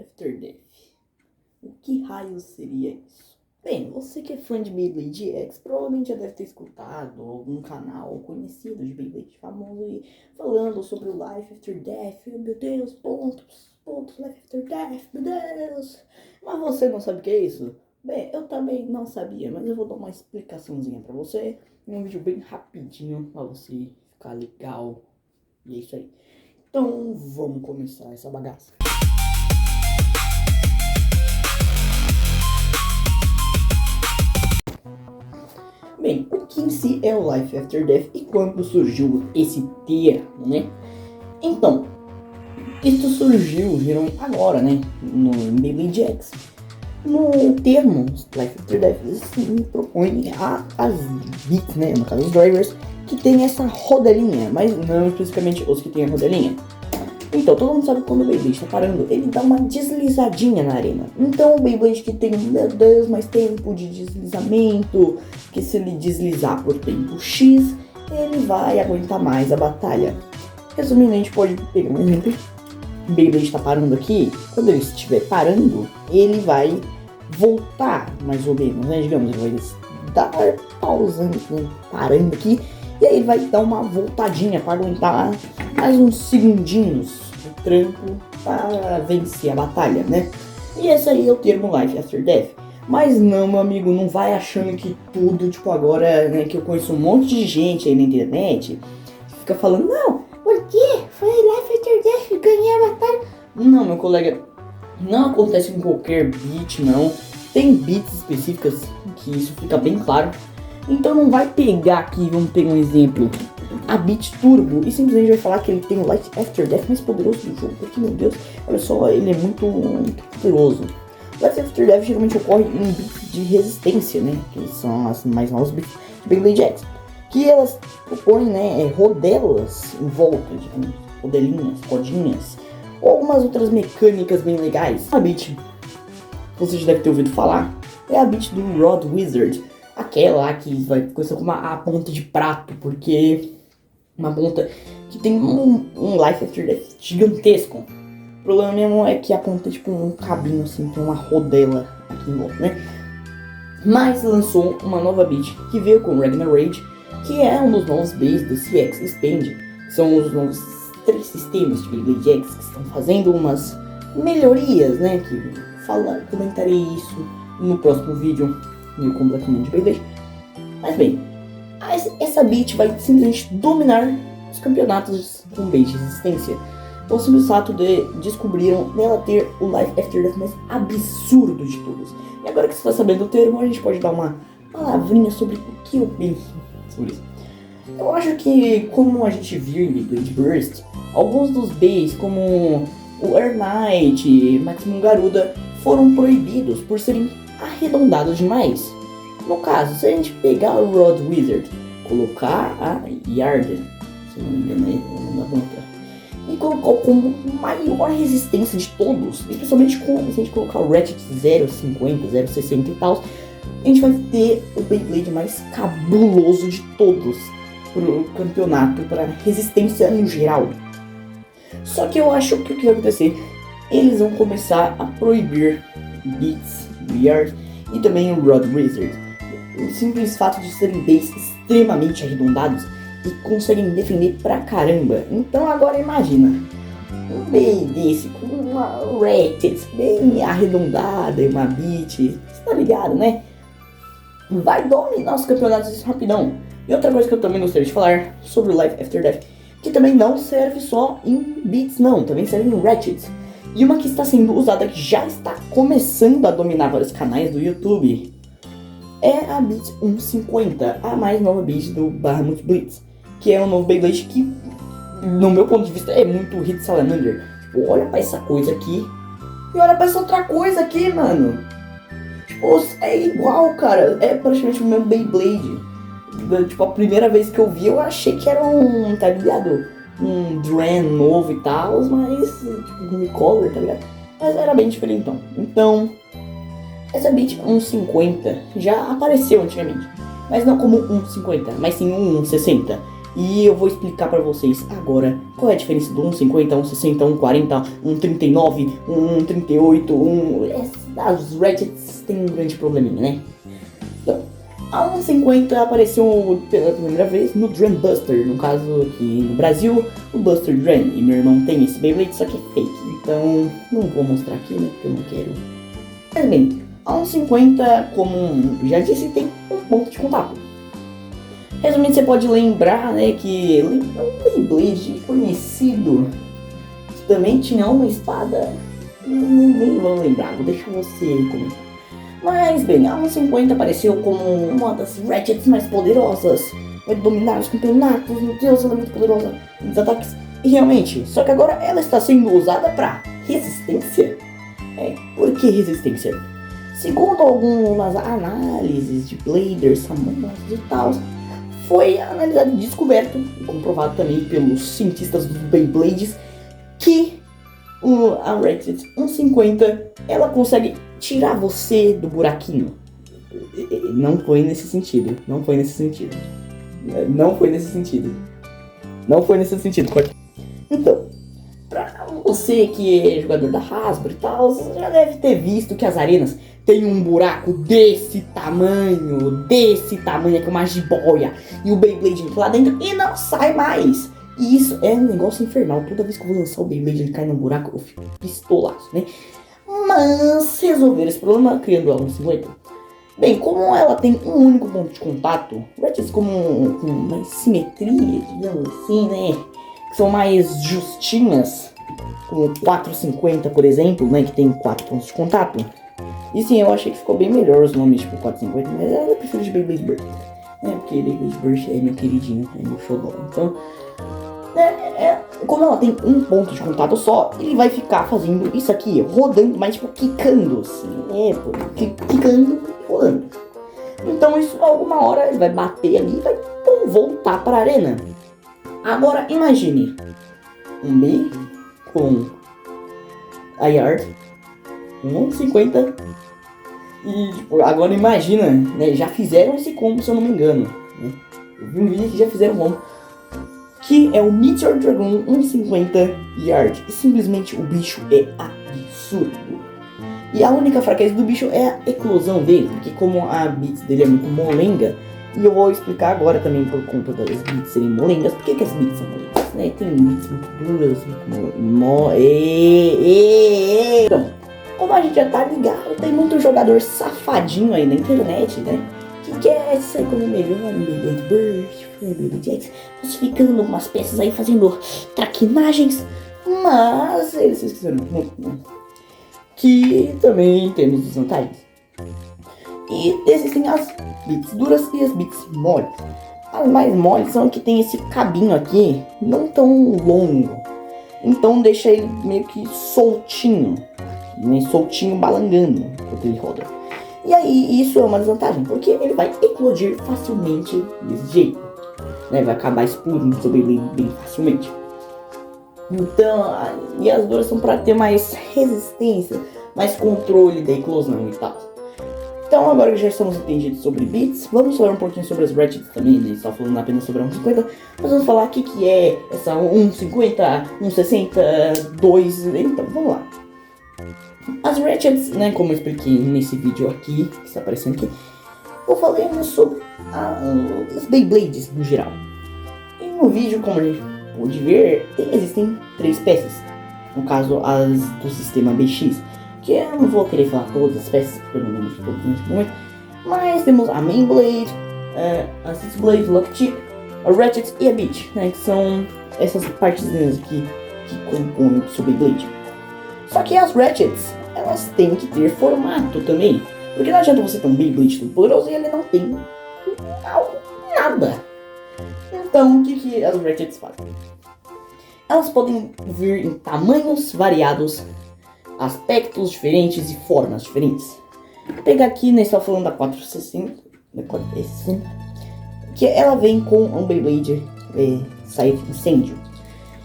After Death. O que raio seria isso? Bem, você que é fã de Beyblade X provavelmente já deve ter escutado algum canal conhecido de Beyblade famoso aí falando sobre o Life After Death. Meu Deus, pontos, Life After Death, meu Deus. Mas você não sabe o que é isso? Bem, eu também não sabia, mas eu vou dar uma explicaçãozinha pra você. Um vídeo bem rapidinho pra você ficar legal. E é isso aí. Então vamos começar essa bagaça. Bem, o que em si é o Life After Death e quando surgiu esse termo, né? Então, isso surgiu geralmente agora, né? No Beyblade X. No termo Life After Death, se propõe as beats, né? No caso, os drivers, que tem essa rodelinha, mas não especificamente os que tem a rodelinha. Então, todo mundo sabe que quando o Beyblade está parando, ele dá uma deslizadinha na arena. Então, o Beyblade que tem, meu Deus, mais tempo de deslizamento, que se ele deslizar por tempo X, ele vai aguentar mais a batalha. Resumindo, a gente pode pegar um exemplo. O Beyblade está parando aqui, quando ele estiver parando, ele vai voltar, mais ou menos, né? Digamos, ele vai dar pausando, né? Parando aqui, e aí ele vai dar uma voltadinha para aguentar mais uns segundinhos de trampo para vencer a batalha, né? E esse aí é o termo Life After Death. Mas não, meu amigo, não vai achando que tudo, tipo, agora, né, que eu conheço um monte de gente aí na internet, fica falando, não, porque foi Life After Death, ganhei a batalha. Não, meu colega, não acontece com qualquer beat, não. Tem beats específicas que isso fica bem claro. Então não vai pegar aqui, vamos pegar um exemplo, a Beat Turbo, e simplesmente vai falar que ele tem o Life After Death mais poderoso do jogo. Porque, meu Deus, olha só, ele é muito poderoso. Life After Death geralmente ocorre em beats de resistência, né? Que são as mais novas beats de Beyblade X. Que elas propõem, né, rodelas em volta, digamos, rodelinhas, rodinhas, ou algumas outras mecânicas bem legais. A beat, você já deve ter ouvido falar, é a beat do Rod Wizard. Aquela lá que vai começar com a ponta de prato, porque uma ponta que tem um Life After Death gigantesco. O problema mesmo é que a ponta é tipo um cabinho assim, tem uma rodela aqui em volta, né? Mas lançou uma nova beat que veio com Ragnar Rage, que é um dos novos bases do CX Expand. São os novos 3 sistemas de Beyblade X que estão fazendo umas melhorias, né? Que comentarei isso no próximo vídeo. No completamente de Beyblade. Mas bem, essa beat vai simplesmente dominar os campeonatos com base de resistência. O simples fato de descobriram nela ter o Life After Death mais absurdo de todos. E agora que você está sabendo o termo, a gente pode dar uma palavrinha sobre o que eu penso sobre isso. Eu acho que, como a gente viu em Beyblade Burst, alguns dos bases, como o Air Knight e Maximum Garuda, foram proibidos por serem arredondados demais. No caso, se a gente pegar o Rod Wizard, colocar a Yarden, se não me engano aí, na ponta, e colocar como maior resistência de todos, especialmente se a gente colocar o Ratchet 050, 060 e tal, a gente vai ter o Beyblade mais cabuloso de todos pro campeonato, para resistência no geral. Só que eu acho que o que vai acontecer, eles vão começar a proibir beats, Yard e também o Rod Wizard. O simples fato de serem bases extremamente arredondados e conseguem defender pra caramba. Então agora imagina um base desse com uma Ratchet bem arredondada e uma beat, você tá ligado, né? Vai dominar os campeonatos rapidão. E outra coisa que eu também gostaria de falar sobre o Life After Death, que também não serve só em beats não, também serve em Ratchets. E uma que está sendo usada, que já está começando a dominar vários canais do YouTube, é a Beat 150, a mais nova beat do Bahamut Blitz, que é um novo Beyblade que, no meu ponto de vista, é muito Hit Salamander. Tipo, olha pra essa coisa aqui e olha pra essa outra coisa aqui, mano. Tipo, é igual, cara, é praticamente o mesmo Beyblade. Tipo, a primeira vez que eu vi, eu achei que era tá ligado? Um Dran novo e tal, mas tipo um recolor, tá ligado? Mas era bem diferentão. Então, essa beat 150 já apareceu antigamente, mas não como 150, mas sim 160. E eu vou explicar pra vocês agora qual é a diferença do 1,50, 1,60, 1,40, 1,39, 1,38, as Ratchets têm um grande probleminha, né? Então, a 1,50 apareceu pela primeira vez no Drum Buster, no caso aqui no Brasil, o Buster Drum. E meu irmão tem esse Beyblade, só que é fake, então não vou mostrar aqui, né, porque eu não quero. Mas bem, a 1,50, como já disse, tem um ponto de contato. Resumindo, você pode lembrar, né, que um Beyblade conhecido que também tinha uma espada, nem vou lembrar, vou deixar você comentar. Mas bem, a 1,50 apareceu como uma das Ratchets mais poderosas, vai dominar os campeonatos, meu Deus, ela é muito poderosa nos ataques. E realmente, só que agora ela está sendo usada para resistência. Por que resistência? Segundo algumas análises de Bladers, famosos e tal, foi analisado e descoberto, e comprovado também pelos cientistas dos Beyblades, que a Ratchet 1,50 ela consegue tirar você do buraquinho. Não foi nesse sentido. Então, pra você que é jogador da Hasbro e tal, você já deve ter visto que as arenas tem um buraco desse tamanho, que é uma jiboia, e o Beyblade entra lá dentro e não sai mais. E isso é um negócio infernal. Toda vez que eu vou lançar o Beyblade ele cai no buraco, eu fico pistolaço, né? Mas resolver esse problema criando a 1,50. Bem, como ela tem um único ponto de contato, Ratchets com mais simetria, digamos assim, né? Que são mais justinhas, como 4,50, por exemplo, né? Que tem 4 pontos de contato. E sim, eu achei que ficou bem melhor os nomes, tipo 4,50, mas eu prefiro de Beyblade Burst, né? Porque Beyblade Burst é meu queridinho, é meu xodó. Então, como ela tem um ponto de contato só, ele vai ficar fazendo isso aqui, rodando, mas tipo, quicando, assim, quicando e rolando. Então isso, alguma hora, ele vai bater ali e vai voltar para a arena. Agora, imagine um B com a Yard, 1,50 e tipo, agora imagina, né, já fizeram esse combo, se eu não me engano, né? Eu vi um vídeo que já fizeram um combo, que é o Meteor Dragon 1,50 Yard. E simplesmente o bicho é absurdo. E a única fraqueza do bicho é a eclosão dele, porque como a bits dele é muito molenga, e eu vou explicar agora também por conta das bits serem molengas, por que as bits são molengas, né? Tem bits muito duras, Então, como a gente já tá ligado, tem muito jogador safadinho aí na internet, né? Que quer sair como melhor no Beyblade Burst, Beyblade X, falsificando umas peças aí, fazendo traquinagens, mas eles se esqueceram muito, né? Que também temos desvantagens. E existem as bits duras e as bits moles. As mais moles são que tem esse cabinho aqui, não tão longo, então deixa ele meio que soltinho, nem soltinho balangando enquanto ele roda. E aí isso é uma desvantagem, porque ele vai eclodir facilmente desse jeito, né? Vai acabar explodindo sobre ele bem facilmente. Então, e as duras são para ter mais resistência, mais controle da eclosão e tal. Então agora que já estamos entendidos sobre bits, vamos falar um pouquinho sobre as Ratchets também, né? Só falando apenas sobre a 1,50, mas vamos falar o que é essa 1,50, 1,60, 2, então vamos lá. As Ratchets, né, como eu expliquei nesse vídeo aqui, que está aparecendo aqui, eu falei sobre os Beyblades no geral. E no vídeo, como a gente pode ver, existem 3 peças. No caso, as do sistema BX, que eu não vou querer falar todas as peças, porque eu não lembro de todas nesse momento. Mas temos a Main Blade, a Six Blade, Lock Chip, a Ratchet e a Beat, né, que são essas partezinhas aqui que compõem o seu Beyblade. Só que as Ratchets, elas têm que ter formato também. Porque não adianta você ter um Beyblade todo poderoso e ele não tem nada. Então, o que as Ratchets fazem? Elas podem vir em tamanhos variados, aspectos diferentes e formas diferentes. Vou pegar aqui, né, só falando da 460, que ela vem com um Beyblade Safe Incêndio.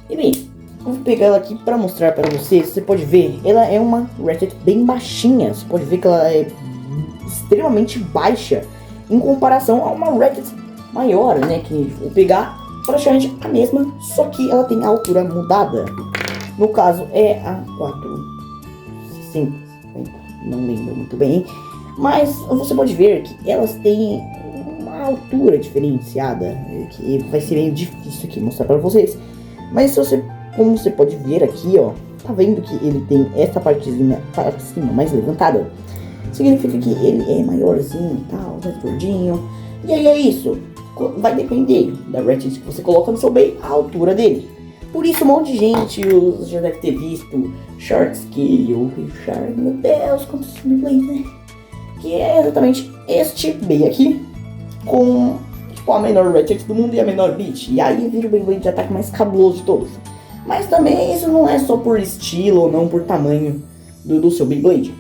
E bem, vou pegar ela aqui para mostrar para você. Você pode ver, ela é uma Ratchet bem baixinha. Você pode ver que ela é extremamente baixa em comparação a uma Ratchet maior, né? Que vou pegar praticamente a mesma, só que ela tem a altura mudada. No caso é a 460, não lembro muito bem, mas você pode ver que elas têm uma altura diferenciada, que vai ser meio difícil aqui mostrar para vocês. Mas como você pode ver aqui, ó, tá vendo que ele tem essa partezinha para cima mais levantada? Significa que ele é maiorzinho e tal, mais gordinho. E aí é isso. Vai depender da ratchet que você coloca no seu bem, a altura dele. Por isso um monte de gente já deve ter visto Shark Scale, Shark, meu Deus, quantos Beyblades, né? Que é exatamente este bem aqui, com tipo a menor ratchet do mundo e a menor beat. E aí vira o Beyblade de ataque mais cabuloso de todos. Mas também isso não é só por estilo ou não por tamanho do seu Beyblade.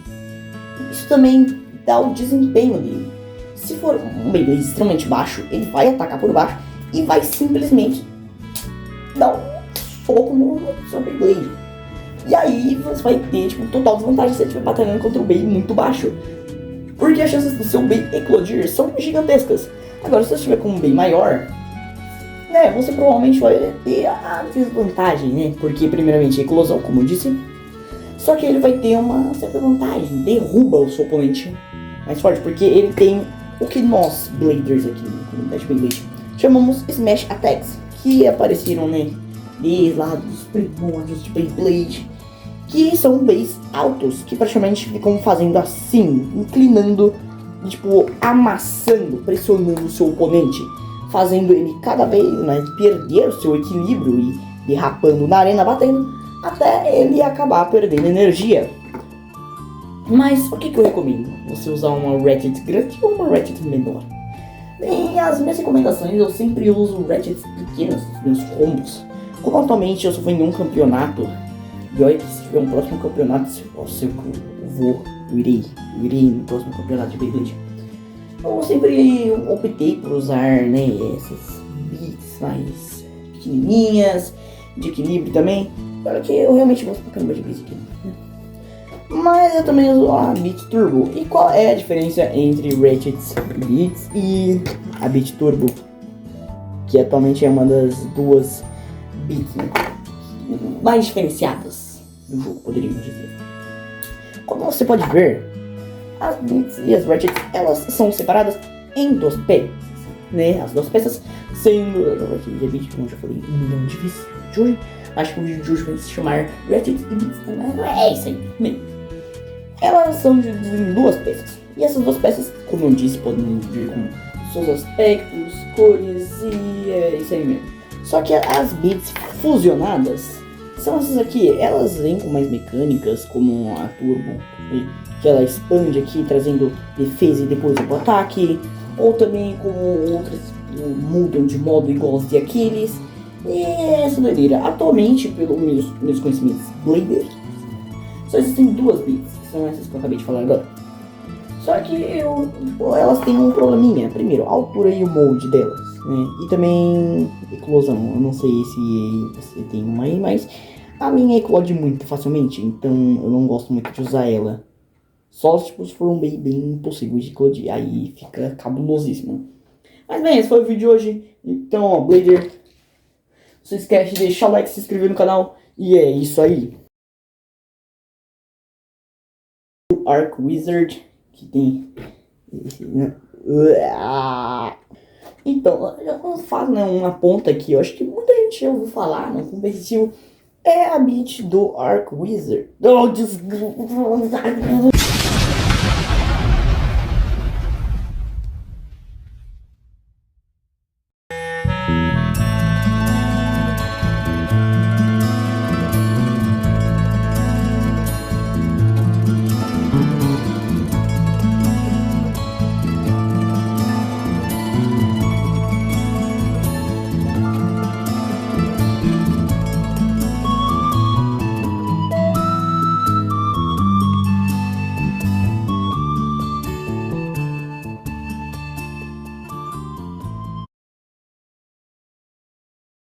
Isso também dá o desempenho dele. Se for um Beyblade extremamente baixo, ele vai atacar por baixo e vai simplesmente dar um soco no seu Beyblade. E aí você vai ter tipo total desvantagem se você estiver batalhando contra um Bey muito baixo. Porque as chances do seu Bey eclodir são gigantescas. Agora se você estiver com um Bey maior, né, você provavelmente vai ter a desvantagem, né? Porque primeiramente a eclosão, como eu disse. Só que ele vai ter uma certa vantagem, derruba o seu oponente mais forte, porque ele tem o que nós, Bladers aqui na comunidade Beyblade, chamamos Smash Attacks, que apareceram, né, desde lá dos primórdios de Beyblade, que são bays altos, que praticamente ficam fazendo assim, inclinando, tipo, amassando, pressionando o seu oponente, fazendo ele cada vez mais perder o seu equilíbrio e derrapando na arena, batendo, até ele acabar perdendo energia. Mas o que eu recomendo? Você usar uma ratchet grande ou uma ratchet menor? Bem, as minhas recomendações eu sempre uso ratchets pequenas nos meus combos. Como atualmente eu só vou em um campeonato, e olha que se tiver um próximo campeonato, eu irei no próximo campeonato de Beyblade. Eu sempre optei por usar, né, essas beats mais pequenininhas, de equilíbrio também. Olha que eu realmente gosto pra caramba de beats aqui. Mas eu também uso a Beat Turbo. E qual é a diferença entre Ratchets Beats e a Beat Turbo? Que atualmente é uma das duas beats, né, mais diferenciadas do jogo, poderíamos dizer. Como você pode ver, as Beats e as Ratchets, elas são separadas em duas peças, né? As duas peças sendo a Beat, como eu já falei 1 milhão de vezes de hoje. Acho que o vídeo de hoje vai se chamar Ratchets e Beats, é isso aí, né? Elas são divididas em duas peças. E essas duas peças, como eu disse, podem vir com seus aspectos, cores e é isso aí mesmo. Só que as beats fusionadas são essas aqui. Elas vêm com mais mecânicas, como a Turbo, que ela expande aqui, trazendo defesa e depois o ataque. Ou também como outras mudam de modo igual as de Aquiles. E essa doideira. Atualmente, pelos meus conhecimentos Blader, só existem duas beats, que são essas que eu acabei de falar agora. Só que elas têm um probleminha. Primeiro, a altura e o molde delas, né? E também eclosão. Eu não sei se você tem uma aí, mas a minha eclode muito facilmente, então eu não gosto muito de usar ela. Só tipo, se for um bem impossível de eclodir, aí fica cabulosíssimo. Mas bem, esse foi o vídeo de hoje. Então, ó, Blader, não se esquece de deixar o like, se inscrever no canal. E é isso aí. O Arc Wizard, que tem esse, né? Então, eu faço, né, uma ponta aqui. Eu acho que muita gente já ouviu falar no competitivo. É a beat do Arc Wizard. Oh,